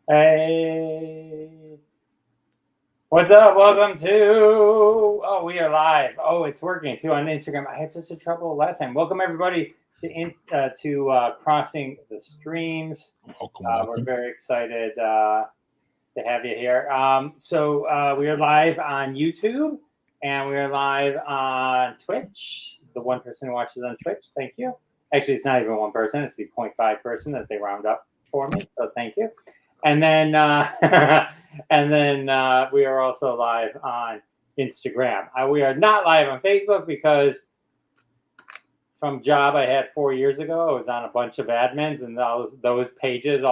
Hey, what's up? Welcome to. Oh, we are live. Oh, it's working too on Instagram. I had such a trouble last time. Welcome everybody to Crossing the Streams. We're very excited to have you here. We are live on YouTube and we are live on Twitch. The one person who watches on Twitch, thank you. Actually, it's not even one person; it's the 0.5 person that they round up for me. So thank you. And then, we are also live on Instagram. We are not live on Facebook because from job I had 4 years ago, I was on a bunch of admins, and those pages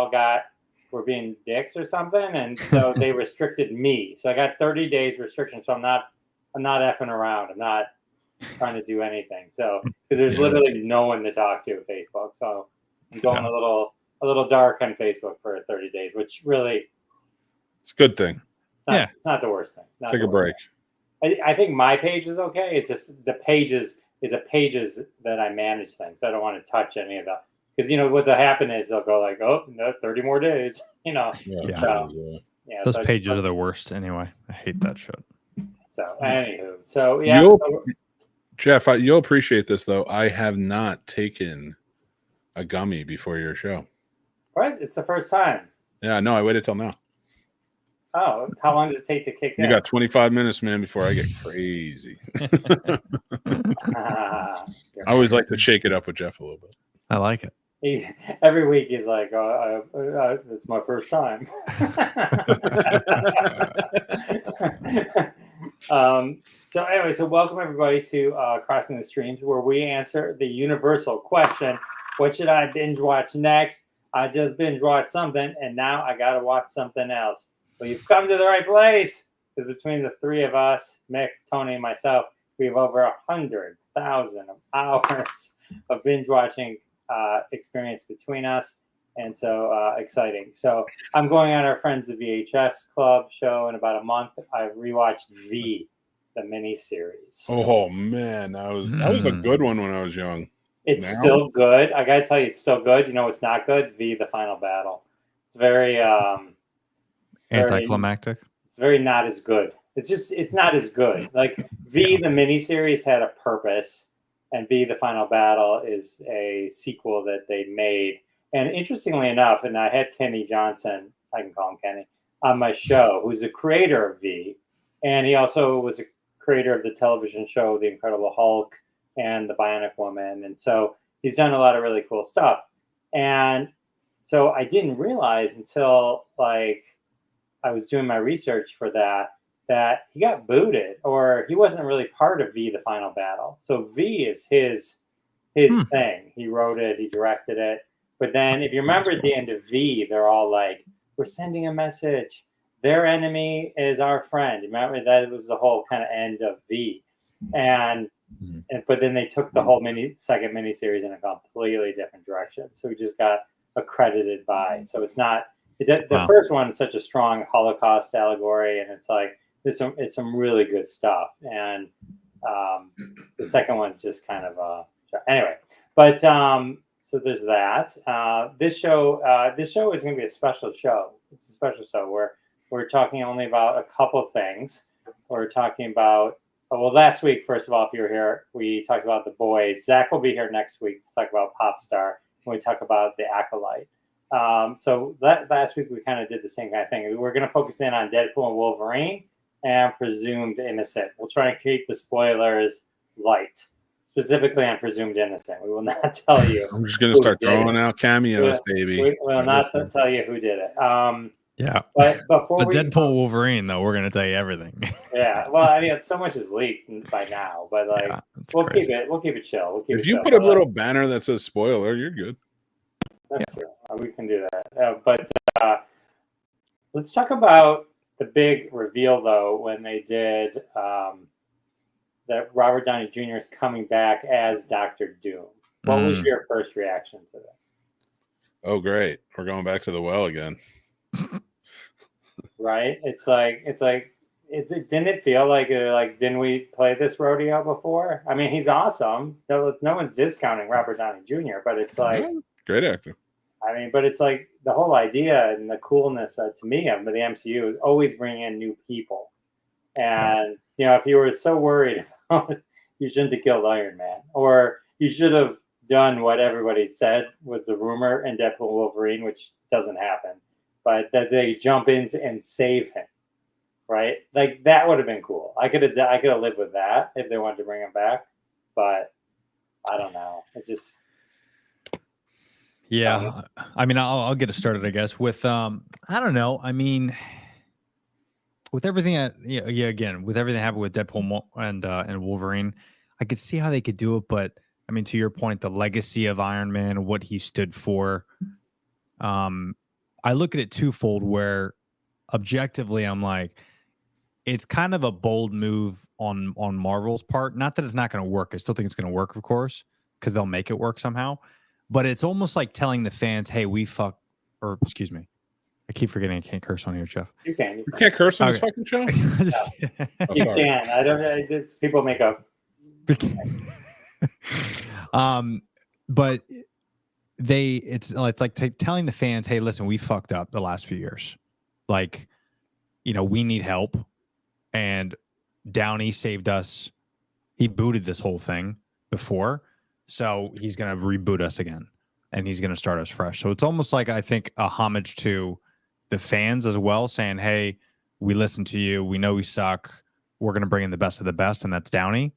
were being dicks or something, and so they restricted me. So I got 30 days restriction. So I'm not effing around. I'm not trying to do anything. So because there's literally no one to talk to at Facebook. So I'm going a little dark on Facebook for 30 days, which really it's a good thing. It's not the worst thing. Take a break. I think my page is okay. It's just the pages that I manage things. So I don't want to touch any of that. Because what will happen is they'll go like, oh, no, 30 more days. Those pages are the worst anyway. I hate that shit. So anywho, Jeff, you'll appreciate this though. I have not taken a gummy before your show. What? It's the first time. Yeah, no, I waited till now. Oh, how long does it take to kick in? You got 25 minutes, man, before I get crazy. I always like to shake it up with Jeff a little bit. I like it. Every week he's like, it's my first time. So welcome everybody to Crossing the Streams, where we answer the universal question: what should I binge watch next? I just binge watched something, and now I got to watch something else. Well, you've come to the right place, because between the three of us, Mick, Tony, and myself, we have over 100,000 hours of binge watching experience between us, and so exciting. So I'm going on our Friends of VHS Club show in about a month. I rewatched V, the miniseries. Oh man, that was a good one when I was young. It's still good. I gotta tell you, it's still good. You know what's not good? V, the final battle. It's very anticlimactic. It's very not as good. It's not as good. Like V, the miniseries had a purpose, and V, the final battle is a sequel that they made. And interestingly enough, and I had Kenny Johnson, I can call him Kenny, on my show, who's a creator of V, and he also was a creator of the television show The Incredible Hulk and The Bionic Woman, and so he's done a lot of really cool stuff. And so I didn't realize until like I was doing my research for that he got booted, or he wasn't really part of V, the final battle. So V is his thing. He wrote it, he directed it. But then if you remember at the end of V, they're all like, we're sending a message. Their enemy is our friend. Remember, that was the whole kind of end of V. But then they took the whole second miniseries in a completely different direction. So we just got accredited by. So it's not the first one is such a strong Holocaust allegory, and it's like it's some really good stuff. And the second one's just kind of anyway. But so there's that. This show is going to be a special show. It's a special show where we're talking only about a couple things. We're talking about. Last week, first of all, if you were here, we talked about The Boys. Zach will be here next week to talk about Popstar, when we talk about The Acolyte. So last week, we kind of did the same kind of thing. We're going to focus in on Deadpool and Wolverine and Presumed Innocent. We'll try and keep the spoilers light, specifically on Presumed Innocent. We will not tell you. I'm just going to start throwing out cameos, baby. We will not tell you who did it. Yeah, but before Deadpool Wolverine, though, we're gonna tell you everything. Yeah, well, I mean, so much is leaked by now, but like, we'll keep it chill. If you put a little banner that says spoiler, you're good. That's true. We can do that. But let's talk about the big reveal, though, when they did that Robert Downey Jr. is coming back as Dr. Doom. What was your first reaction to this? Oh, great! We're going back to the well again. Right? It's like didn't it feel like didn't we play this rodeo before? I mean, he's awesome. No one's discounting Robert Downey Jr., but it's like great actor. I mean, but it's like the whole idea and the coolness to me of the MCU is always bringing in new people. And if you were so worried, you shouldn't have killed Iron Man, or you should have done what everybody said was the rumor in Deadpool Wolverine, which doesn't happen, but that they jump in and save him, right? Like that would have been cool. I could have lived with that if they wanted to bring him back, but I don't know. It just Yeah, I mean, I'll get it started, I guess. With I don't know. I mean, with everything again, with everything that happened with Deadpool and Wolverine, I could see how they could do it, but I mean, to your point, the legacy of Iron Man, what he stood for, I look at it twofold. Where objectively, I'm like, it's kind of a bold move on Marvel's part. Not that it's not going to work. I still think it's going to work, of course, because they'll make it work somehow. But it's almost like telling the fans, "Hey, or excuse me, I keep forgetting I can't curse on here, Jeff. You can. You can't curse on this fucking show? You can. I don't. It's people make up. But it's like telling the fans, "Hey, listen, we fucked up the last few years. Like, we need help." And Downey saved us. He booted this whole thing before, so he's gonna reboot us again, and he's gonna start us fresh. So it's almost like, I think, a homage to the fans as well, saying, "Hey, we listened to you. We know we suck. We're gonna bring in the best of the best, and that's Downey.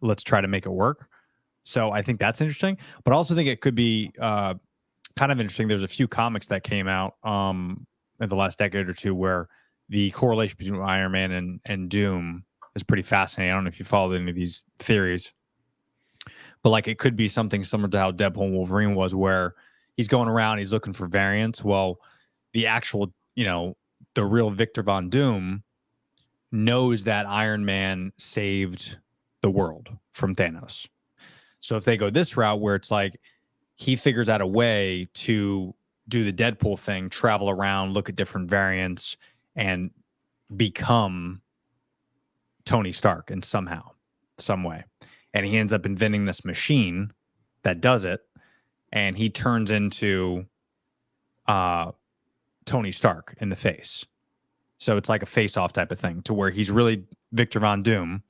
Let's try to make it work." So I think that's interesting, but I also think it could be kind of interesting. There's a few comics that came out in the last decade or two where the correlation between Iron Man and Doom is pretty fascinating. I don't know if you followed any of these theories, but like it could be something similar to how Deadpool and Wolverine was, where he's going around, he's looking for variants. Well, the actual, the real Victor Von Doom knows that Iron Man saved the world from Thanos. So if they go this route where it's like he figures out a way to do the Deadpool thing, travel around, look at different variants, and become Tony Stark in some way. And he ends up inventing this machine that does it, and he turns into Tony Stark in the face. So it's like a face-off type of thing, to where he's really Victor Von Doom,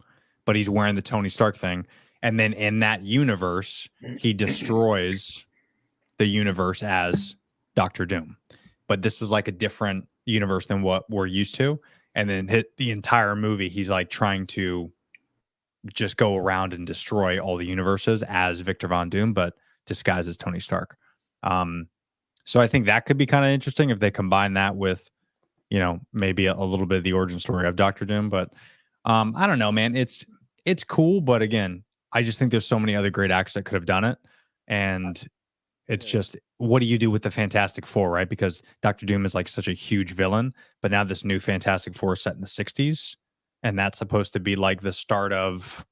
but he's wearing the Tony Stark thing. And then in that universe, he destroys the universe as Doctor Doom. But this is like a different universe than what we're used to. And then hit the entire movie, he's like trying to just go around and destroy all the universes as Victor Von Doom, but disguised as Tony Stark. So I think that could be kind of interesting if they combine that with, maybe a little bit of the origin story of Doctor Doom. But I don't know, man. It's cool, but again, I just think there's so many other great actors that could have done it. And it's just, what do you do with the Fantastic Four, right? Because Doctor Doom is like such a huge villain, but now this new Fantastic Four is set in the 60s, and that's supposed to be like the start of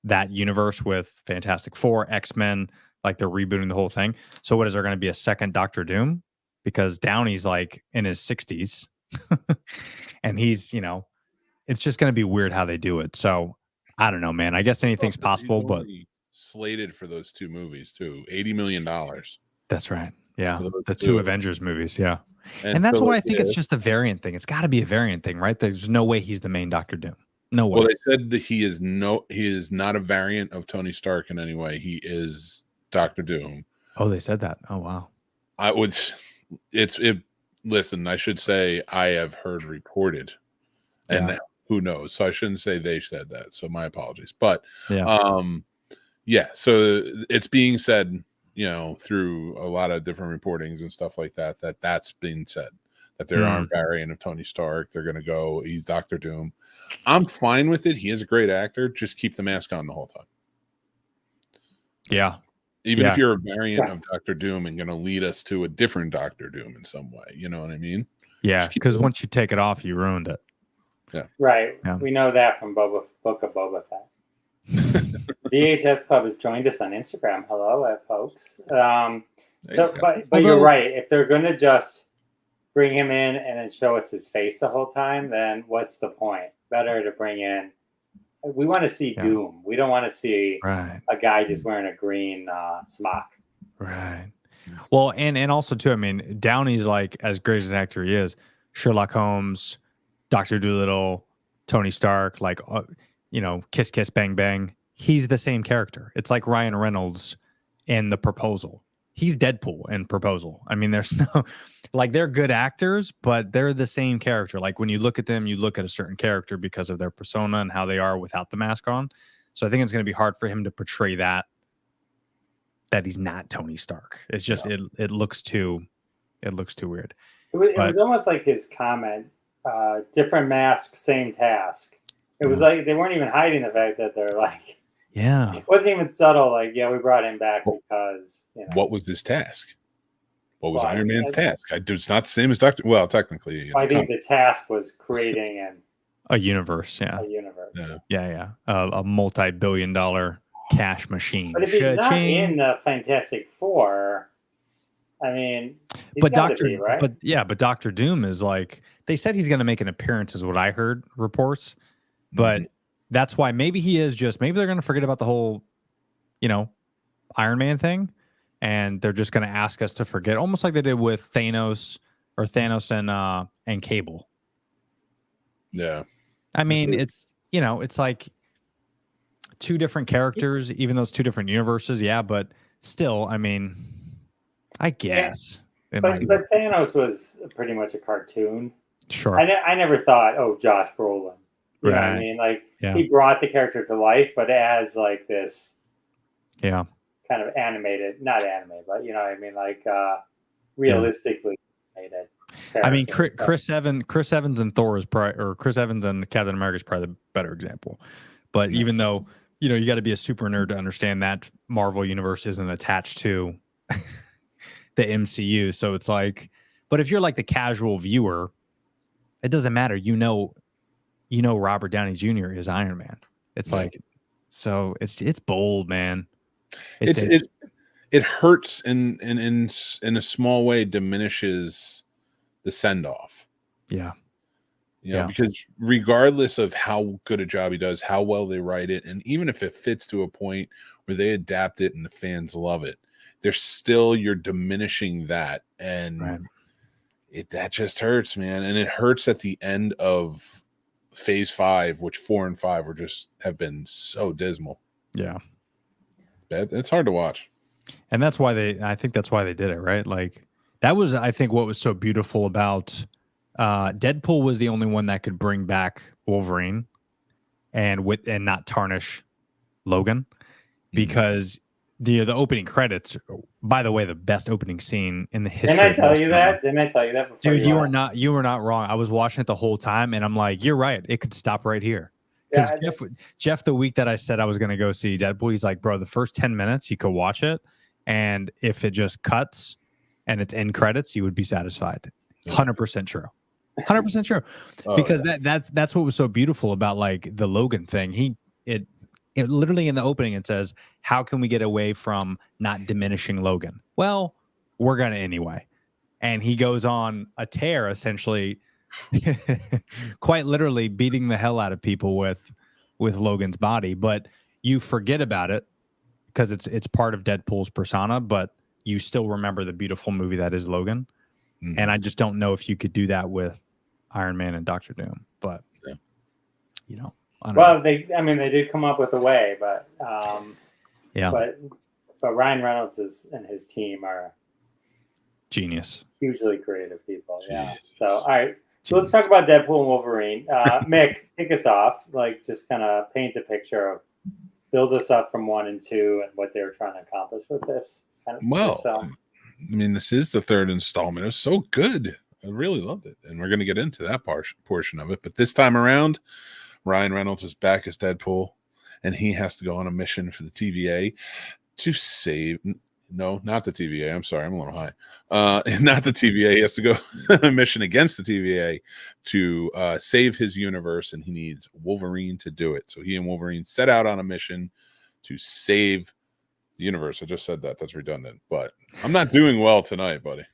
that universe with Fantastic Four, X-Men, like they're rebooting the whole thing. So what is there going to be a second Doctor Doom? Because Downey's like in his 60s and he's, it's just going to be weird how they do it. So I don't know, man. I guess anything's possible, but slated for those two movies too. $80 million. That's right. Yeah. So the two Avengers movies. Yeah. And that's so, why I think it's just a variant thing. It's got to be a variant thing, right? There's no way he's the main Doctor Doom. No way. Well, they said that he is not a variant of Tony Stark in any way. He is Doctor Doom. Oh, they said that. Oh, wow. Listen, I should say I have heard reported, and who knows? So I shouldn't say they said that. So my apologies. But so it's being said, through a lot of different reportings and stuff like that, that's being said, that there aren't variant of Tony Stark. They're going to go, he's Doctor Doom. I'm fine with it. He is a great actor. Just keep the mask on the whole time. Yeah. Even if you're a variant of Doctor Doom and going to lead us to a different Doctor Doom in some way, you know what I mean? Yeah, because once you take it off, you ruined it. Yeah. Right. Yeah. We know that from Book of Boba Fett. VHS Club has joined us on Instagram. Hello, folks. But you're right. If they're going to just bring him in and then show us his face the whole time, then what's the point? Better to bring in. We want to see Doom. We don't want to see a guy just wearing a green smock. Right. Well, and also too, I mean, Downey's like as great as an actor he is, Sherlock Holmes, Doctor Dolittle, Tony Stark, like Kiss Kiss Bang Bang. He's the same character. It's like Ryan Reynolds in The Proposal. He's Deadpool in Proposal. I mean, there's no like they're good actors, but they're the same character. Like when you look at them, you look at a certain character because of their persona and how they are without the mask on. So I think it's going to be hard for him to portray that he's not Tony Stark. It's just it looks too weird. It was almost like his comment, different mask, same task. It was like they weren't even hiding the fact that they're like, it wasn't even subtle. Like, we brought him back because what was his task? What was Iron Man's task? It's not the same as Doctor. Well, technically, I think the task was creating a universe. A universe. A multi-billion-dollar cash machine. But if he's not in the Fantastic Four, I mean, but Doctor Doom is like, they said he's going to make an appearance, is what I heard reports. But that's why maybe maybe they're going to forget about the whole, Iron Man thing, and they're just going to ask us to forget, almost like they did with Thanos and Cable. Yeah, I mean, it's like two different characters, even though it's two different universes. Yeah, but still, I mean, I guess. But Thanos was pretty much a cartoon. Sure. I never thought, Josh Brolin. You know what I mean? Like, he brought the character to life, but as like this kind of animated, not animated, but you know what I mean? Like, realistically animated character. I mean, Chris Evans and Thor is probably, or Chris Evans and Captain America is probably the better example. But even though, you got to be a super nerd to understand that Marvel universe isn't attached to the MCU. So it's like, but if you're like the casual viewer, it doesn't matter. Robert Downey Jr. is Iron Man. It's like, so it's bold, man. It hurts and in a small way diminishes the send off. Yeah. Because regardless of how good a job he does, how well they write it, and even if it fits to a point where they adapt it and the fans love it, you're diminishing that, and that just hurts, man. And it hurts at the end of Phase 5, which 4 and 5 have been so dismal. Yeah, it's bad. It's hard to watch, and I think that's why they did it, right? Like that was, I think, what was so beautiful about Deadpool was the only one that could bring back Wolverine and not tarnish Logan, because the opening credits, by the way, the best opening scene in the history. Didn't I tell you that? Before? Dude, you were not wrong. I was watching it the whole time, and I'm like, you're right. It could stop right here. Because Jeff, the week that I said I was going to go see Deadpool, he's like, bro, the first 10 minutes you could watch it, and if it just cuts and it's end credits, you would be satisfied. 100% true. 100% true. Because that's what was so beautiful about like the Logan thing. It literally in the opening it says, how can we get away from not diminishing Logan? Well, we're gonna anyway. And he goes on a tear, essentially quite literally beating the hell out of people with Logan's body. But you forget about it because it's part of Deadpool's persona, but you still remember the beautiful movie that is Logan. Mm-hmm. And I just don't know if you could do that with Iron Man and Doctor Doom. But I don't know. They did come up with a way, but but Ryan Reynolds and his team are genius, hugely creative people. Yeah. So all right, so let's talk about Deadpool and Wolverine. Mick, kick us off. Like, just kind of paint the picture of, build us up from 1 and 2 and what they were trying to accomplish with this kind of film. I mean, this is the third installment. It was so good. I really loved it, and we're going to get into that portion of it. But this time around, Ryan Reynolds is back as Deadpool, and he has to go on a mission for the TVA to save. No, not the TVA. I'm sorry, I'm a little high. Not the TVA. He has to go on a mission against the TVA to save his universe, and he needs Wolverine to do it. So he and Wolverine set out on a mission to save the universe. I just said that. That's redundant, but I'm not doing well tonight, buddy.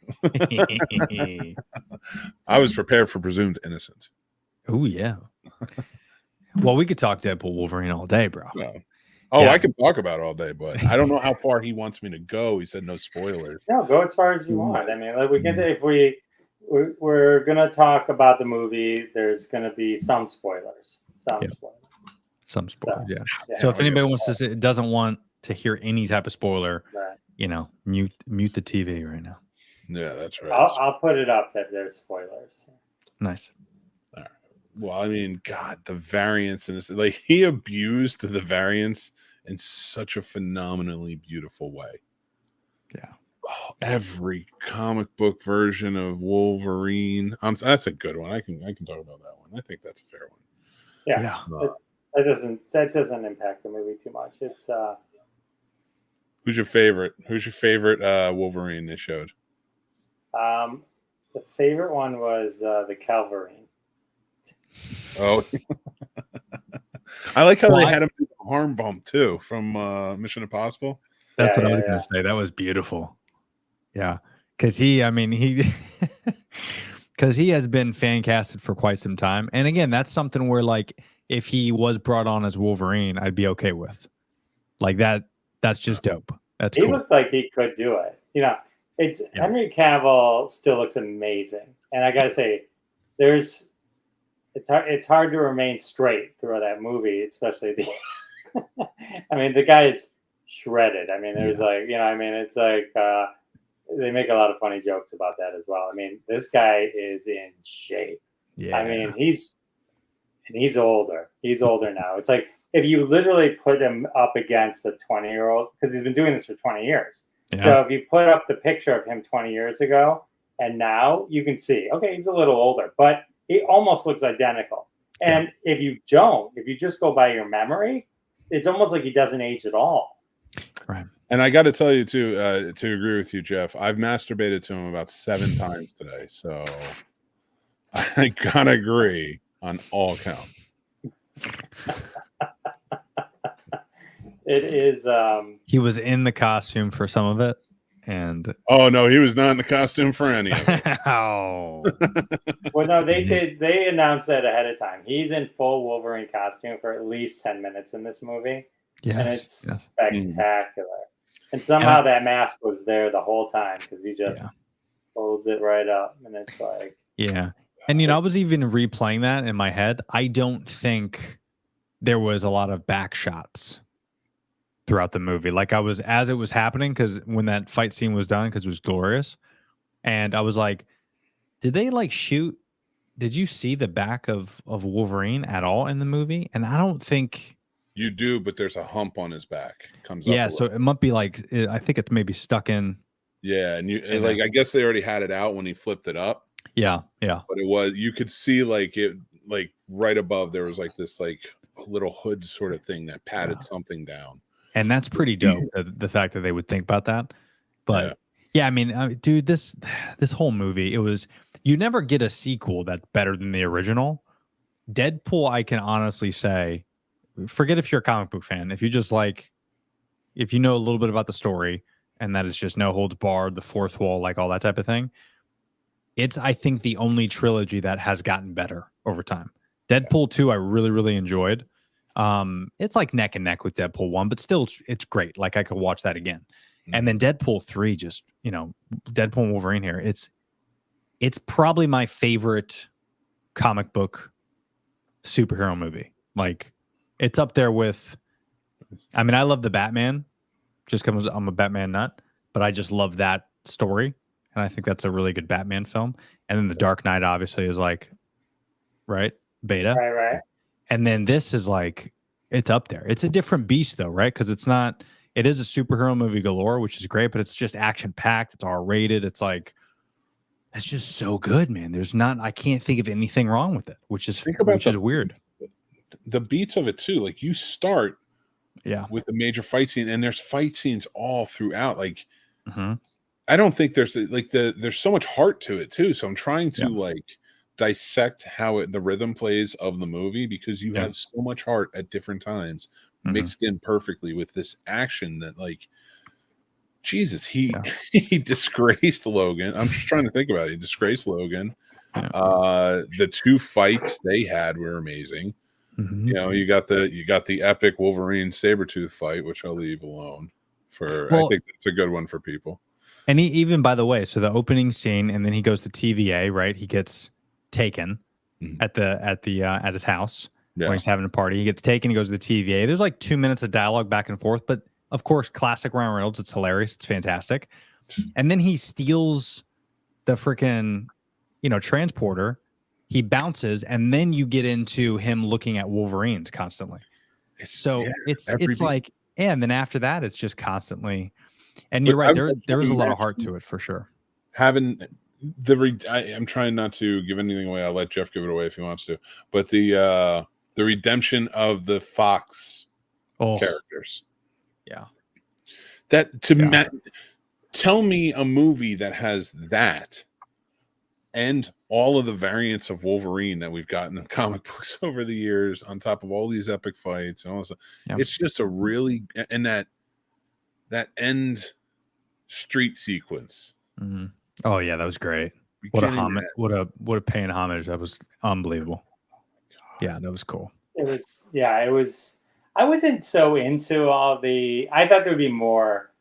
I was prepared for presumed innocence. Oh, yeah. Well, we could talk Deadpool Wolverine all day, bro. No. Oh, Yeah. I can talk about it all day, but I don't know how far he wants me to go. He said no spoilers. No, go as far as you want. I mean, like we can if we're gonna talk about the movie. There's gonna be some spoilers. Yeah. Some spoilers, So, yeah. So if anybody wants to say, doesn't want to hear any type of spoiler, right. mute the TV right now. Yeah, that's right. I'll put it up that there's spoilers. Nice. All right. Well, I mean, God, the variance in this, like he abused the variance in such a phenomenally beautiful way. Yeah. Oh, every comic book version of Wolverine. That's a good one. I can talk about that one. I think that's a fair one. Yeah. That doesn't impact the movie too much. It's Who's your favorite? Who's your favorite Wolverine they showed? the favorite one was the Calverine. Oh, I like how they had him do the arm bump too from Mission Impossible. That's what I was gonna say. That was beautiful. Yeah, because because he has been fan casted for quite some time, and again, that's something where like if he was brought on as Wolverine, I'd be okay with. Like that. That's just dope. That's he cool. looked like he could do it. It's Henry Cavill still looks amazing, and I gotta say, it's hard to remain straight through that movie, especially the. I mean, the guy is shredded. I mean, there's it's like they make a lot of funny jokes about that as well. I mean, this guy is in shape. Yeah. I mean, he's older. He's older now. It's like if you literally put him up against a 20-year-old, because he's been doing this for 20 years. Yeah. So if you put up the picture of him 20 years ago and now, you can see, okay, he's a little older, but he almost looks identical. And if you just go by your memory, it's almost like he doesn't age at all. Right. And I got to tell you too, to agree with you, Jeff, I've masturbated to him about 7 times today. So I gotta agree on all counts. It is. He was in the costume for some of it, and oh no, he was not in the costume for any of it. Oh. Well, no, they announced that ahead of time. He's in full Wolverine costume for at least 10 minutes in this movie, and it's spectacular. And somehow that mask was there the whole time because he just pulls it right up, and it's like And I was even replaying that in my head. I don't think there was a lot of back shots throughout the movie. Like as it was happening, because when that fight scene was done, because it was glorious, and I was like, did they like shoot? Did you see the back of Wolverine at all in the movie? And I don't think you do, but there's a hump on his back. Comes up. Yeah, so it might be like I think it's maybe stuck in. Yeah, and I guess they already had it out when he flipped it up. Yeah. But you could see like right above there was like this like little hood sort of thing that patted something down. And that's pretty dope, the fact that they would think about that. But I mean, dude, this whole movie, you never get a sequel that's better than the original. Deadpool, I can honestly say, forget if you're a comic book fan. If you just if you know a little bit about the story and that it's just no holds barred, the fourth wall, like all that type of thing, it's, I think, the only trilogy that has gotten better over time. Deadpool 2, I really, really enjoyed. It's like neck and neck with Deadpool 1, but still it's great. Like I could watch that again. And then Deadpool 3, just, Deadpool and Wolverine here. It's probably my favorite comic book superhero movie. Like it's up there with, I mean, I love the Batman just because I'm a Batman nut, but I just love that story. And I think that's a really good Batman film. And then The Dark Knight obviously is like, beta. Right. And then this is like, it's up there. It's a different beast though, right? Because it is a superhero movie galore, which is great, but it's just action packed. It's R-rated. It's like, it's just so good, man. I can't think of anything wrong with it, which is weird. The beats of it too. Like you start with a major fight scene and there's fight scenes all throughout. Like, I don't think there's there's so much heart to it too. So I'm trying to dissect how the rhythm plays of the movie because you have so much heart at different times mixed in perfectly with this action that Jesus, he disgraced Logan. I'm just trying to think about it. He disgraced Logan. The 2 fights they had were amazing. Mhm. You know, you got the epic Wolverine Sabretooth fight, which I'll leave alone for. I Well, think that's a good one for people. and he even, by the way, so the opening scene, and then he goes to TVA, right? He gets taken Mhm. at his house Yeah. where he's having a party. He gets taken. He goes to the TVA. There's like 2 minutes of dialogue back and forth, but of course, classic Ryan Reynolds. It's hilarious. It's fantastic. And then he steals the freaking, transporter. He bounces, and then you get into him looking at Wolverines constantly. So it's like, and then after that, it's just constantly. And you're right. There was a lot of heart to it for sure. Having I'm trying not to give anything away. I'll let Jeff give it away if he wants to. But the redemption of the Fox characters. Yeah. That tell me a movie that has that and all of the variants of Wolverine that we've gotten in comic books over the years, on top of all these epic fights and all this stuff. Yeah. It's just a really, and that end street sequence. Mm-hmm. Oh yeah, that was great. What a paying homage. That was unbelievable. Yeah, that was cool. It was. I wasn't so into all the. I thought there'd be more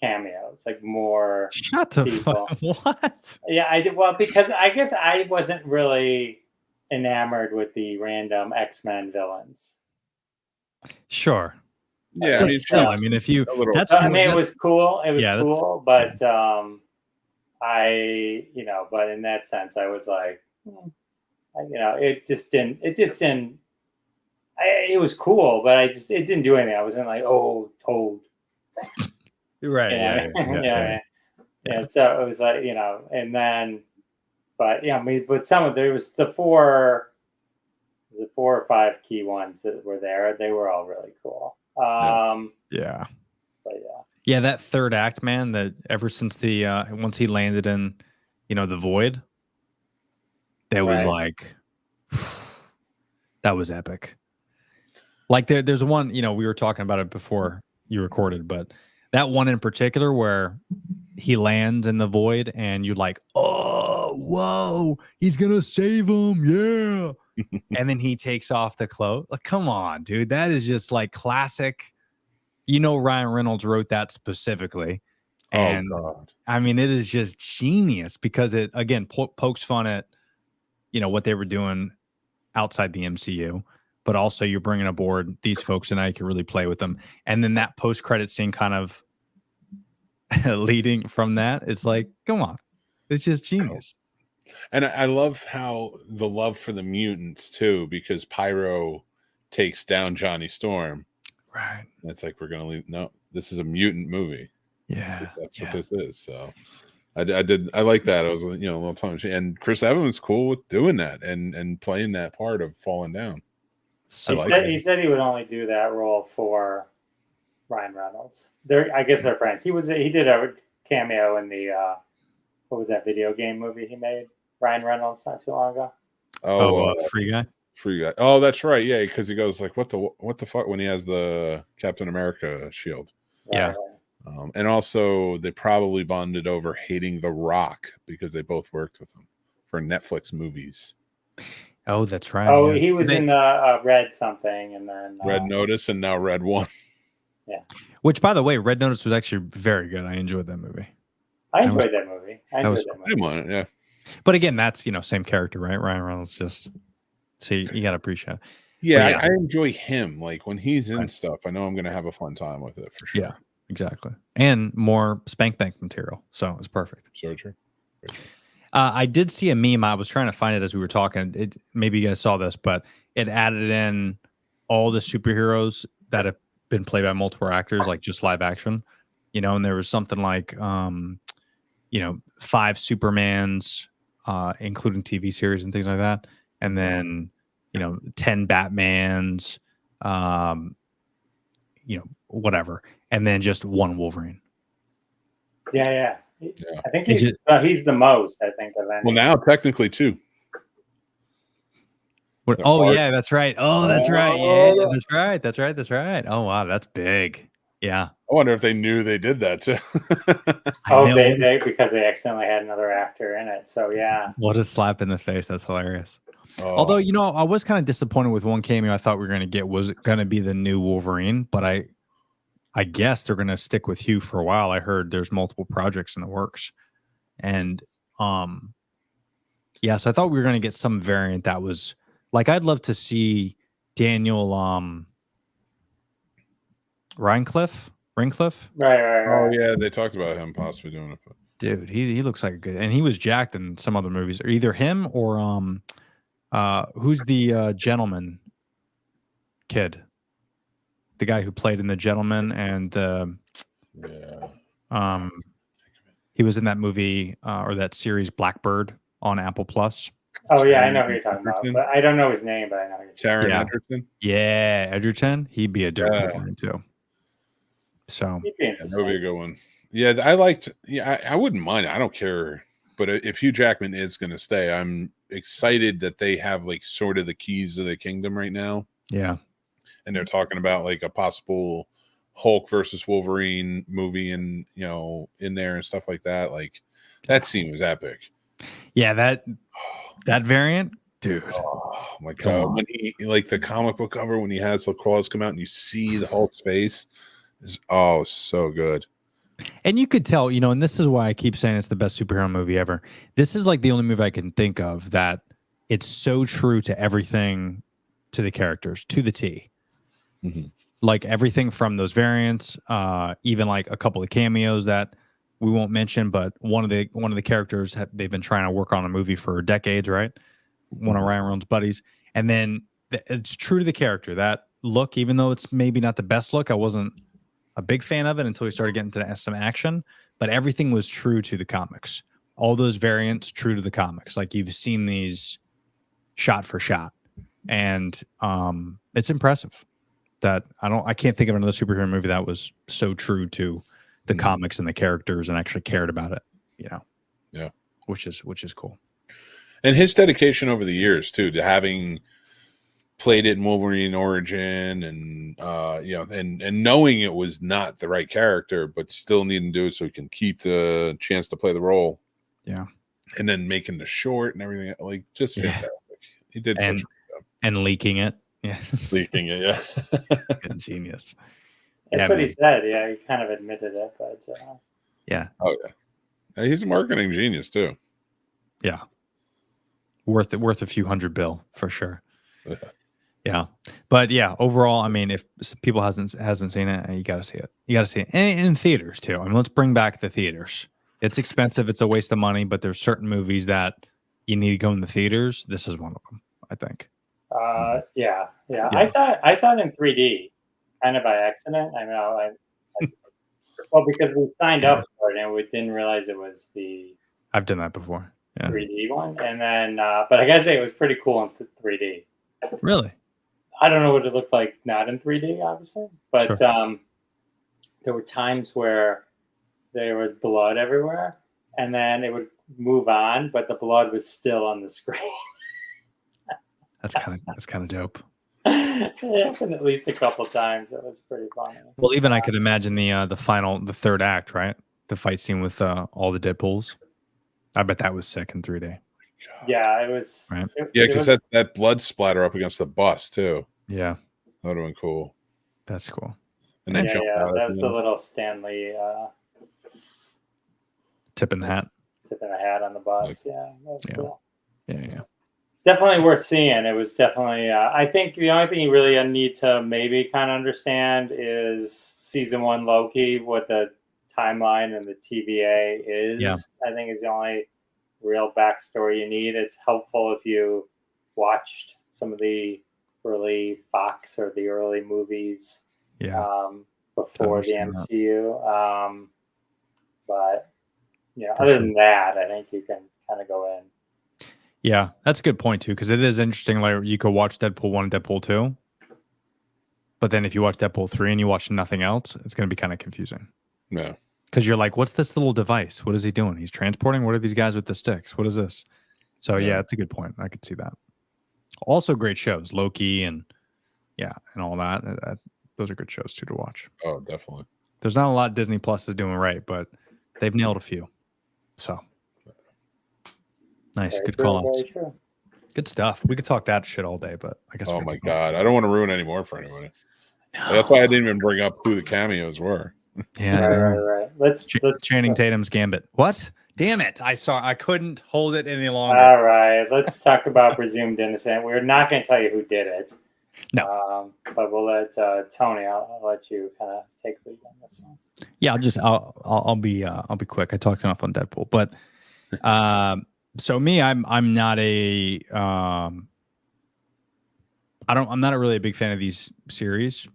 cameos, like more. Shut the fuck. What? Yeah, I did. Well, because I guess I wasn't really enamored with the random X-Men villains. Sure. Yeah, I mean, if you, it was cool. It was cool, but but in that sense, I was like, it just didn't. It was cool, but it didn't do anything. I wasn't like, oh, told. Right. Yeah. So it was like, and then, but but there was the four or five key ones that were there. They were all really cool. Yeah. But yeah. Yeah, that third act, man, that ever since the once he landed in, the void, that was like that was epic. Like there's one, we were talking about it before you recorded, but that one in particular where he lands in the void and you're like, oh, whoa, he's gonna save him, yeah. And then he takes off the clothes. Like, come on, dude. That is just like classic. Ryan Reynolds wrote that specifically. And God. I mean, it is just genius because it, again, pokes fun at, what they were doing outside the MCU, but also you're bringing aboard these folks and I can really play with them. And then that post-credit scene kind of leading from that, it's like, come on. It's just genius. And I love how the love for the mutants too, because Pyro takes down Johnny Storm. Right. And it's like, we're going to leave. No, this is a mutant movie. Yeah. That's what this is. So I like that. I was, a little tongue. And Chris Evans was cool with doing that and playing that part of falling down. So he said he would only do that role for Ryan Reynolds. I guess they're friends. He did a cameo in the, what was that video game movie he made? Ryan Reynolds not too long ago. Free Guy. Free Guy. Oh, that's right. Yeah, because he goes like, "What the fuck?" when he has the Captain America shield. Yeah. And also, they probably bonded over hating The Rock because they both worked with him for Netflix movies. Oh, that's right. Oh, he was in Red something, and then Red Notice, and now Red One. Yeah. Which, by the way, Red Notice was actually very good. I enjoyed that movie. I enjoyed that movie. Yeah. But again, that's same character, right? Ryan Reynolds just. So you gotta appreciate it. Yeah, I enjoy him. Like when he's in stuff, I know I'm gonna have a fun time with it for sure. Yeah, exactly. And more spank bank material. So it's perfect. So true. I did see a meme. I was trying to find it as we were talking. Maybe you guys saw this, but it added in all the superheroes that have been played by multiple actors, like just live action. And there was something like 5 Supermans, including TV series and things like that. And then, 10 Batmans, whatever. And then just one Wolverine. Yeah. I think he's the most, I think, of any. Well, now technically 2. Yeah, that's right. Oh, that's right. Yeah, that's right. Oh, wow, that's big. Yeah. I wonder if they knew they did that too. Because they accidentally had another actor in it. So yeah. What a slap in the face. That's hilarious. Although, I was kind of disappointed with one cameo I thought we were going to get was going to be the new Wolverine, but I guess they're going to stick with Hugh for a while. I heard there's multiple projects in the works. And so I thought we were going to get some variant that was like, I'd love to see Daniel Rhinecliffe. Right. Oh yeah, they talked about him possibly doing it. Dude, he looks like a good, and he was jacked in some other movies, or either him or who's the gentleman kid, the guy who played in The Gentleman, and he was in that movie or that series Blackbird on Apple Plus. Oh yeah, I know who you're talking about, but I don't know his name. But I know who you're talking Taron about. Egerton. Yeah, Edgerton. He'd be a dope Wolverine too. So He'd be that would be a good one. Yeah, I liked. Yeah, I wouldn't mind. I don't care. But if Hugh Jackman is going to stay, I'm excited that they have like sort of the keys to the kingdom right now. Yeah, and they're talking about like a possible Hulk versus Wolverine movie, and in there and stuff like that. Like that scene was epic. Yeah, that variant, dude. Oh my god! When he like the comic book cover when he has the claws come out and you see the Hulk's face is so good. And you could tell, and this is why I keep saying it's the best superhero movie ever. This is like the only movie I can think of that it's so true to everything, to the characters, to the T. Mm-hmm. Like everything from those variants, even like a couple of cameos that we won't mention, but one of the characters they've been trying to work on a movie for decades, right? One of Ryan Reynolds' buddies, and then it's true to the character. That look, even though it's maybe not the best look, I wasn't a big fan of it until we started getting to some action. But everything was true to the comics. All those variants true to the comics. Like you've seen these shot for shot, and it's impressive. That I can't think of another superhero movie that was so true to the comics and the characters and actually cared about it, Yeah. Which is cool. And his dedication over the years too, to having played it in Wolverine Origin and and knowing it was not the right character, but still needing to do it so he can keep the chance to play the role. Yeah. And then making the short and everything, like just fantastic. He did such a good job. And leaking it. Yeah. Leaking it, yeah. Genius. That's what he said. Yeah, he kind of admitted it, but yeah. Oh yeah. He's a marketing genius too. Yeah. Worth a few $100 bill for sure. Yeah. But yeah, overall, I mean, if people hasn't seen it, you got to see it. You got to see it. And in theaters too. I mean, let's bring back the theaters. It's expensive. It's a waste of money, but there's certain movies that you need to go in the theaters. This is one of them, I think. Yeah. I saw it in 3D, kind of by accident. I know. Well, because we signed up for it and we didn't realize it was the. I've done that before. Yeah. 3D one, and then, but I gotta say it was pretty cool in 3D. Really? I don't know what it looked like not in 3D, obviously, but sure. There were times where there was blood everywhere, and then it would move on, but the blood was still on the screen. That's kind of dope. It happened at least a couple times. It was pretty funny. Well, even I could imagine the third act, right? The fight scene with all the Deadpools. I bet that was sick in 3D. Yeah, it was. Right. Because that blood splatter up against the bus too. Yeah, that would have been cool. That's cool. And then that was the little Stanley tipping the hat. Tipping a hat on the bus. Yeah, that was cool. Yeah. Definitely worth seeing. It was definitely. I think the only thing you really need to maybe kind of understand is season 1 Loki, what the timeline and the TVA is. Yeah. I think is the only real backstory you need. It's helpful if you watched some of the early Fox or the early movies before the MCU. But other than that, I think you can kind of go in. Yeah, that's a good point too, because it is interesting. Like you could watch Deadpool 1 and Deadpool 2, but then if you watch Deadpool 3 and you watch nothing else, it's going to be kind of confusing. Yeah. Because you're like, what's this little device? What is he doing? He's transporting? What are these guys with the sticks? What is this? So yeah, it's a good point. I could see that. Also great shows, Loki and all that. Those are good shows too to watch. Oh, definitely. There's not a lot Disney Plus is doing right, but they've nailed a few. So nice, good call outs. Good stuff. We could talk that shit all day, but I guess. Oh my god, I don't want to ruin any more for anybody. That's why I didn't even bring up who the cameos were. Yeah, right. Let's Channing Tatum's Gambit. What? Damn it! I couldn't hold it any longer. All right, let's talk about presumed innocent. We're not going to tell you who did it. No. But we'll let Tony. I'll let you kind of take lead on this one. Yeah, I'll be quick. I talked enough on Deadpool, but so me, I'm not a I'm not really a big fan of these series,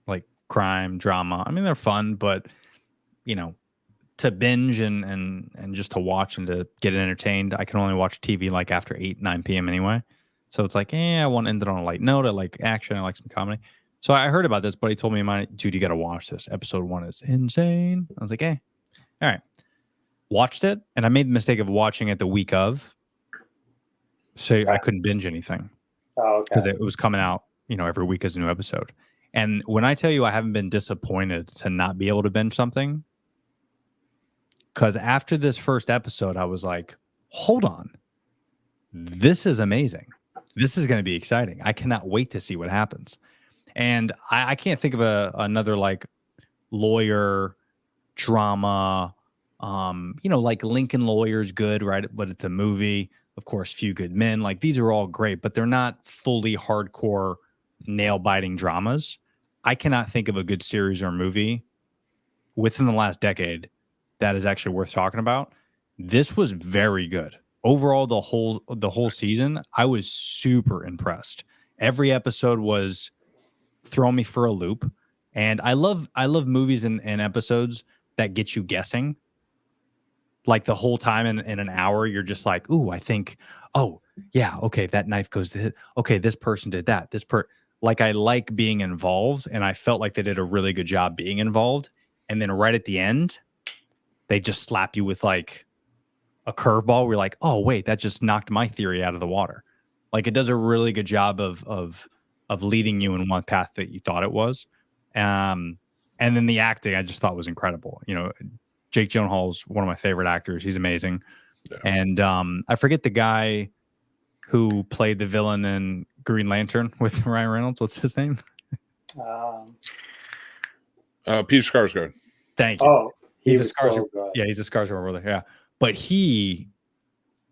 like crime drama. I mean, they're fun, but you know, to binge and just to watch and to get entertained, I can only watch TV like after 8-9 p.m. anyway. So it's like, I want to end it on a light note. I like action. I like some comedy. So I heard about this, but he told me, dude, you got to watch this. Episode 1 is insane. I was like, all right. Watched it, and I made the mistake of watching it the week of. So I couldn't binge anything. Oh, okay. Because it was coming out, every week as a new episode. And when I tell you I haven't been disappointed to not be able to binge something, because after this first episode, I was like, hold on. This is amazing. This is going to be exciting. I cannot wait to see what happens. And I can't think of another like lawyer drama, like Lincoln Lawyer's good, right? But it's a movie. Of course, Few Good Men. Like these are all great, but they're not fully hardcore nail-biting dramas. I cannot think of a good series or movie within the last decade that is actually worth talking about. This was very good. Overall, the whole season, I was super impressed. Every episode was throwing me for a loop. And I love movies and episodes that get you guessing. Like the whole time in an hour, you're just like, ooh, I think, oh, yeah, okay, that knife goes to hit. Okay, this person did that. Like I like being involved, and I felt like they did a really good job being involved. And then right at the end, they just slap you with like a curveball. We're like, oh wait, that just knocked my theory out of the water. Like it does a really good job of leading you in one path that you thought it was. And then the acting I just thought was incredible. Jake Gyllenhaal's one of my favorite actors. He's amazing. Yeah. And I forget the guy who played the villain in Green Lantern with Ryan Reynolds. What's his name? Peter Skarsgård. Thank you. Oh, he's a Skarsgård. So yeah, he's a Skarsgård brother. Yeah, but he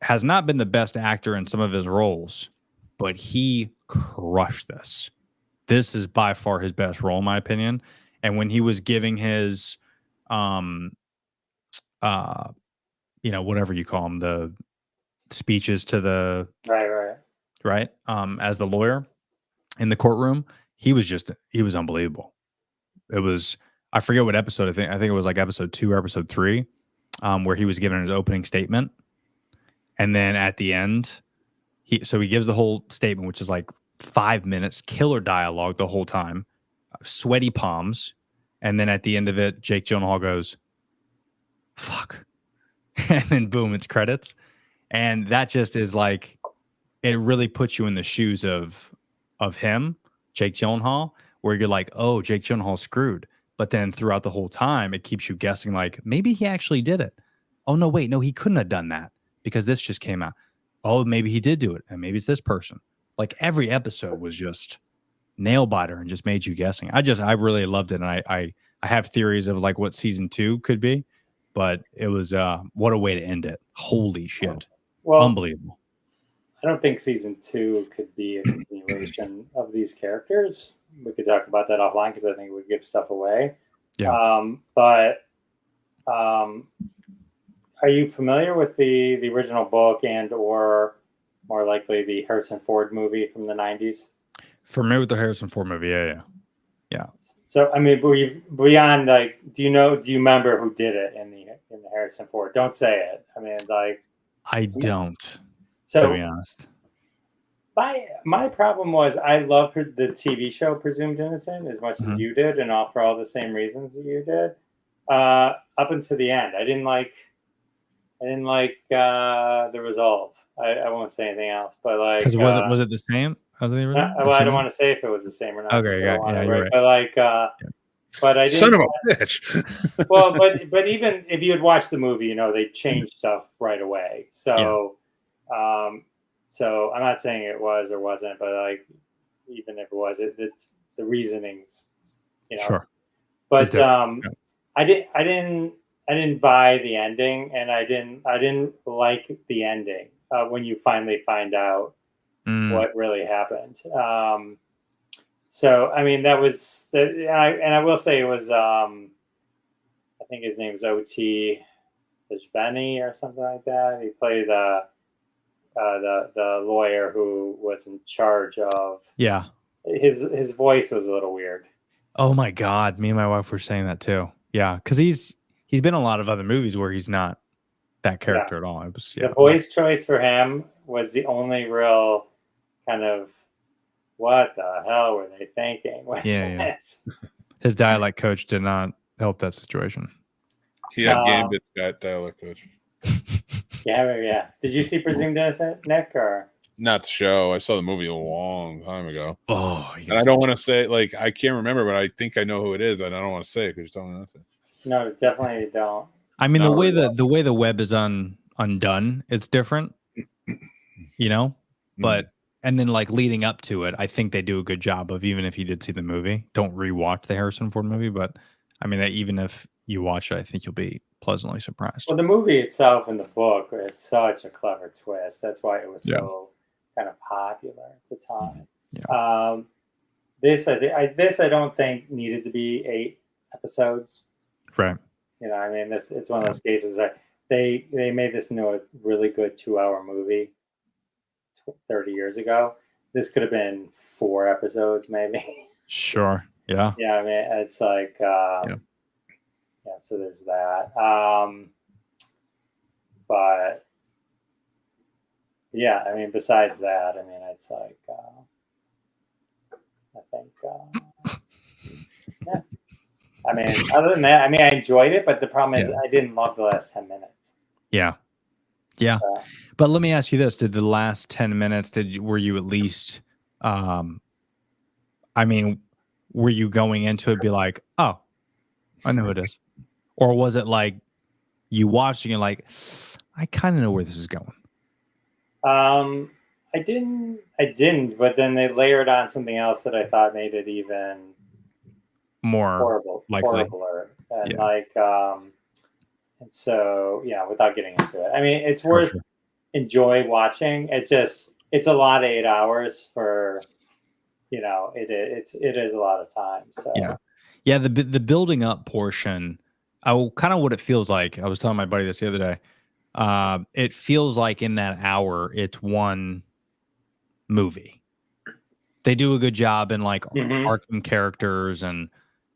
has not been the best actor in some of his roles, but he crushed this. This is by far his best role, in my opinion. And when he was giving his, whatever you call them, the speeches to the right, as the lawyer in the courtroom, he was unbelievable. It was, I forget what episode. I think it was like episode 2 or episode 3, where he was giving his opening statement, and then at the end, he gives the whole statement, which is like 5 minutes, killer dialogue the whole time, sweaty palms, and then at the end of it, Jake Gyllenhaal goes, "Fuck," and then boom, it's credits, and that just is like, it really puts you in the shoes of him, Jake Gyllenhaal, where you're like, oh, Jake Gyllenhaal's screwed. But then throughout the whole time, it keeps you guessing, like, maybe he actually did it. Oh, no, wait, no, he couldn't have done that because this just came out. Oh, maybe he did do it, and maybe it's this person. Like, every episode was just nail-biter and just made you guessing. I really loved it, and I have theories of, like, what season 2 could be, but it was, what a way to end it. Holy shit. Well, unbelievable. I don't think season 2 could be a continuation of these characters. We could talk about that offline because I think it would give stuff away. Yeah. But are you familiar with the original book and or more likely the Harrison Ford movie from the 90s? Familiar with the Harrison Ford movie, yeah. So I mean, beyond like, do you remember who did it in the Harrison Ford? Don't say it. I mean, like, I don't. So, to be honest. My problem was I loved the TV show Presumed Innocent as much as you did, and for all the same reasons that you did. Up until the end, I didn't like the resolve. I won't say anything else, but like, because was it the same as the original? Well, I don't want to say if it was the same or not. Okay, yeah, you're right. But like, but I didn't. Son of a bitch. Well, but even if you had watched the movie, they changed stuff right away. So, So I'm not saying it was or wasn't, but like even if it was, the reasonings, Sure. But It's different. Yeah. I didn't buy the ending, and I didn't like the ending when you finally find out what really happened. So I mean, that was that, and I will say it was. I think his name was O.T. Benny or something like that. He played the lawyer who was in charge of. Yeah. His voice was a little weird. Oh my God, me and my wife were saying that too. Yeah, because he's been in a lot of other movies where he's not that character at all. It was the voice choice for him was the only real kind of what the hell were they thinking? Yeah. His dialect coach did not help that situation. He had Gambit's got dialect coach. Yeah. Did you see Presumed Innocent, Nick? Or not the show? I saw the movie a long time ago. Oh, and I don't want to say, like, I can't remember, but I think I know who it is, and I don't want to say it because you don't know it. No, definitely don't. I mean, the way the web is undone, it's different, But and then like leading up to it, I think they do a good job of, even if you did see the movie, don't rewatch the Harrison Ford movie. But I mean, even if you watch it, I think you'll be pleasantly surprised. Well, the movie itself and the book, it's such a clever twist. That's why it was so kind of popular at the time. Yeah. This I don't think needed to be 8 episodes. Right. I mean, it's one of those cases that they made this into a really good 2-hour movie 30 years ago. This could have been 4 episodes, maybe. Sure. Yeah. Yeah. I mean, it's like, so there's that. But yeah, I mean, besides that, I mean, it's like, I think, yeah. I mean, other than that, I mean, I enjoyed it, but the problem is I didn't love the last 10 minutes. Yeah. Yeah. But let me ask you this. Did the last 10 minutes, were you at least, I mean, were you going into it be like, oh, I know who it is? Or was it like you watched and you're like, I kind of know where this is going? I didn't, but then they layered on something else that I thought made it even more horribler. And and so, without getting into it, I mean, it's worth enjoy watching. It's a lot of 8 hours for, it is a lot of time. So yeah. The building up portion, kind of what it feels like. I was telling my buddy this the other day. It feels like in that hour, it's one movie. They do a good job in like arcing characters and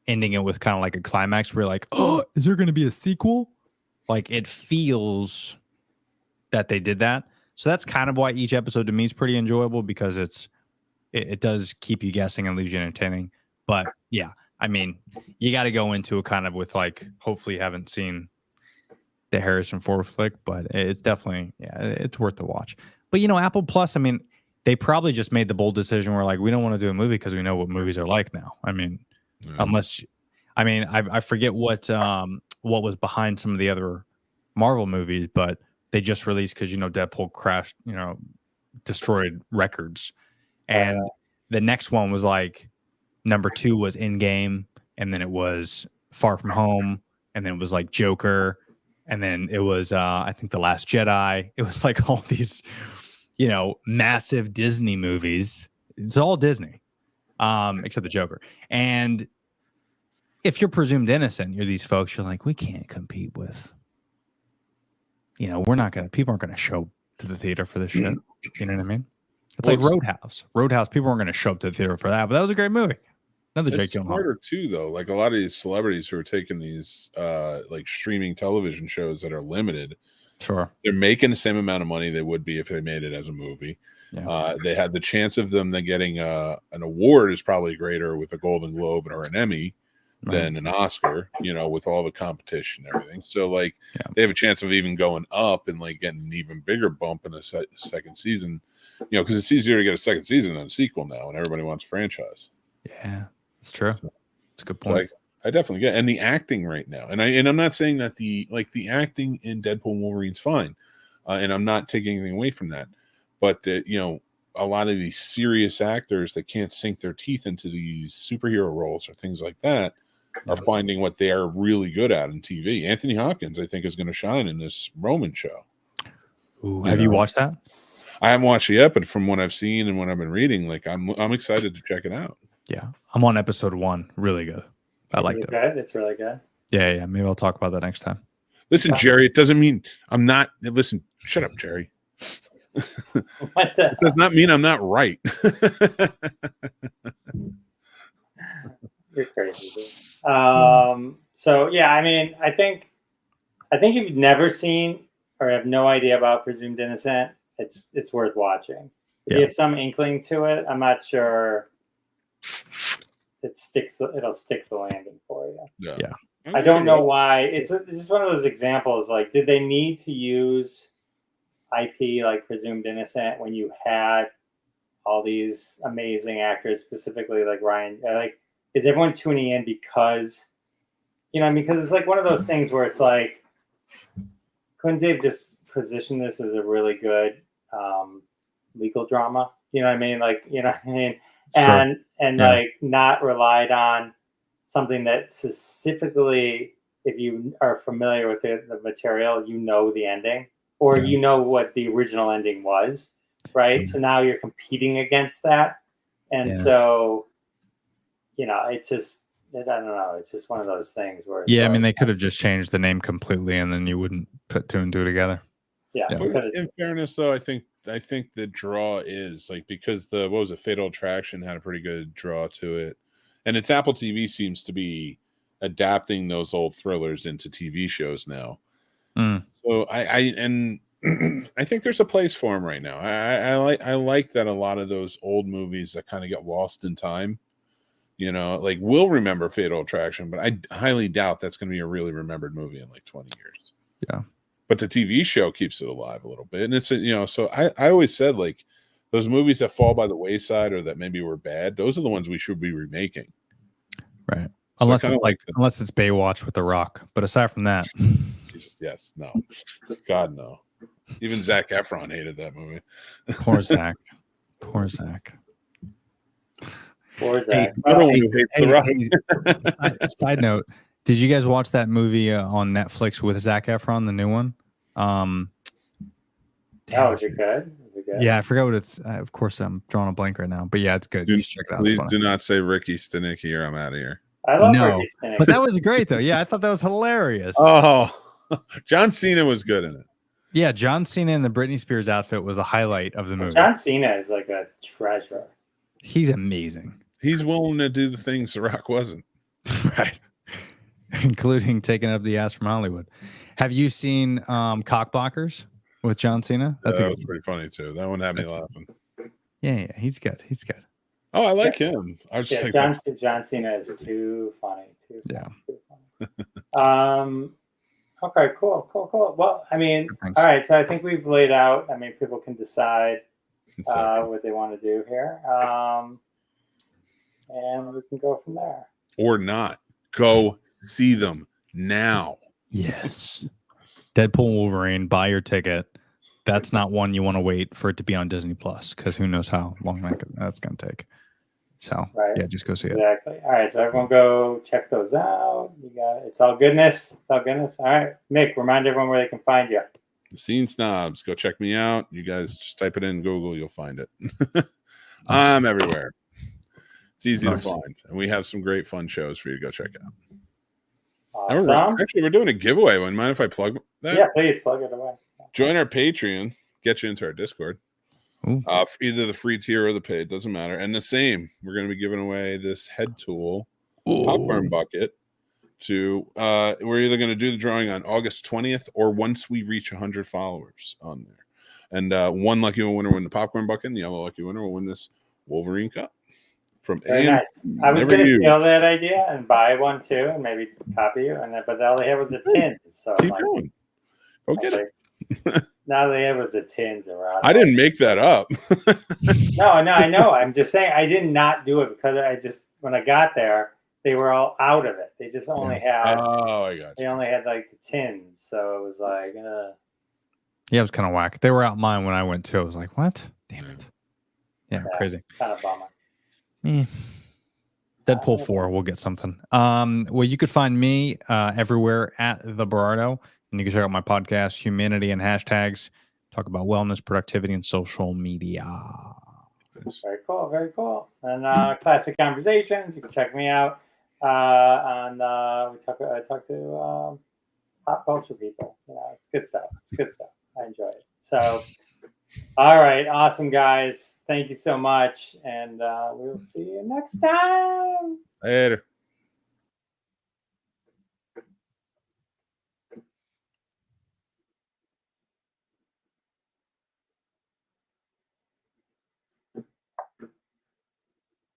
ending it with kind of like a climax where you're like, oh, is there going to be a sequel? Like it feels that they did that. So that's kind of why each episode to me is pretty enjoyable, because it does keep you guessing and leaves you entertaining. But yeah, I mean, you got to go into it kind of with like, hopefully you haven't seen the Harrison Ford flick, but it's definitely, it's worth the watch. But Apple Plus, I mean, they probably just made the bold decision where like, we don't want to do a movie because we know what movies are like now. I mean, I forget what was behind some of the other Marvel movies, but they just released because Deadpool crashed, destroyed records, and the next one was like number 2 was Endgame, and then it was Far From Home, and then it was like Joker, and then it was I think The Last Jedi. It was like all these massive Disney movies. It's all Disney, except the Joker. And if you're presumed innocent, you're these folks, you're like, we can't compete with, people aren't going to show to the theater for this shit. You know what I mean? It's like Roadhouse. Roadhouse, people weren't going to show up to the theater for that, but that was a great movie. Another Jake Gyllenhaal. Smarter too, though. Like a lot of these celebrities who are taking these like streaming television shows that are limited. Sure. They're making the same amount of money they would be if they made it as a movie. Yeah. They had the chance of them then getting an award is probably greater with a Golden Globe or an Emmy than an Oscar, with all the competition and everything. So like they have a chance of even going up and like getting an even bigger bump in the second season, because it's easier to get a second season than a sequel now, and everybody wants a franchise. Yeah, it's true. It's a good point. So I definitely get, and the acting right now, and I'm not saying that the acting in Deadpool and Wolverine's fine, and I'm not taking anything away from that, but a lot of these serious actors that can't sink their teeth into these superhero roles or things like that are finding what they are really good at in TV. Anthony Hopkins, I think, is going to shine in this Roman show. Ooh, have you watched that? I haven't watched it yet, but from what I've seen and what I've been reading, like I'm excited to check it out. Yeah, I'm on episode 1. Really good. I liked it. Good. It's really good. Yeah. Maybe I'll talk about that next time. Listen, Jerry, it doesn't mean I'm not. Listen, shut up, Jerry. It does not mean I'm not right. You're crazy. So yeah, I mean, I think if you've never seen or have no idea about Presumed Innocent, it's worth watching. If you have some inkling to it, I'm not sure it'll stick the landing for you. Yeah. I don't know why. It's just one of those examples. Like, did they need to use IP like Presumed Innocent when you had all these amazing actors, specifically like Ryan? Like, is everyone tuning in because because it's like one of those things where it's like, couldn't they just position this as a really good legal drama? You know what I mean? Like, you know what I mean? Sure. And like not relied on something that specifically, if you are familiar with the material, the ending, or what the original ending was, right? So now you're competing against that. And so, it's just, I don't know. It's just one of those things where I mean, they could have just changed the name completely and then you wouldn't put 2 and 2 together. Yeah. In fairness, though, I think the draw is like, because Fatal Attraction had a pretty good draw to it, and it's Apple TV seems to be adapting those old thrillers into TV shows now. So I think there's a place for them right now. I like that a lot of those old movies that kind of get lost in time. Like we'll remember Fatal Attraction, but I highly doubt that's going to be a really remembered movie in like 20 years. Yeah. But the TV show keeps it alive a little bit. And it's, so I always said, like, those movies that fall by the wayside or that maybe were bad, those are the ones we should be remaking. Right. So unless it's Baywatch with The Rock. But aside from that. Yes, no. God, no. Even Zac Efron hated that movie. Poor Zach. Poor Zach. Side note, did you guys watch that movie on Netflix with Zac Efron, the new one? Was it good? Yeah, I forgot what it's. Of course, I'm drawing a blank right now, but yeah, it's good. You should check it out. Please do not say Ricky Stenicki or I'm out of here. I love Ricky Stenicki. But that was great, though. Yeah, I thought that was hilarious. Oh, John Cena was good in it. Yeah, John Cena in the Britney Spears outfit was the highlight of the movie. John Cena is like a treasure. He's amazing. He's willing to do the things The Rock wasn't. Right. Including taking up the ass from Hollywood. Have you seen Cockblockers with John Cena? That was pretty funny too. That one had me laughing. Yeah, he's good. He's good. Oh, I like him. I was just John Cena is too funny. Too funny. Okay, cool. Well, I mean, all right. So I think we've laid out. I mean, people can decide what they want to do here, and we can go from there. Or not. Go see them now. Yes. Deadpool, Wolverine. Buy your ticket. That's not one you want to wait for it to be on Disney Plus, because who knows how long that's going to take. So yeah, just go see it. Exactly. All right, so everyone go check those out. You got it. It's all goodness. All right, Mick, remind everyone where they can find you. The Scene Snobs. Go check me out. You guys just type it in Google, you'll find it. I'm everywhere. It's easy to find, and we have some great fun shows for you to go check out. Awesome. Actually, we're doing a giveaway. Would you mind if I plug that? Yeah, please plug it away. Join our Patreon. Get you into our Discord. Either the free tier or the paid, doesn't matter. And the same, we're going to be giving away this head tool popcorn bucket to we're either going to do the drawing on August 20th or once we reach 100 followers on there. And one lucky winner will win the popcorn bucket, and the other lucky winner will win this Wolverine cup from nice. I was going to steal that idea and buy one too, and maybe copy you, but all they had was a tin. So keep going. Go get it. Now they have was a tins around. I didn't make that up. No, I know. I'm just saying I did not do it because when I got there, they were all out of it. They just only had. Oh, I got you. They only had like the tins, so it was like. Yeah, it was kind of whack. They were out mine when I went too. I was like, what? Damn it. Yeah, crazy. Kind of bummer. Deadpool 4, we'll get something. Well, you could find me everywhere at the Berardo, and you can check out my podcast, Humanity and Hashtags. Talk about wellness, productivity, and social media. Very cool, very cool. And Classic Conversations, you can check me out on. I talk to pop culture people. It's good stuff. It's good stuff. I enjoy it. So, all right, awesome guys. Thank you so much, and we will see you next time. Later.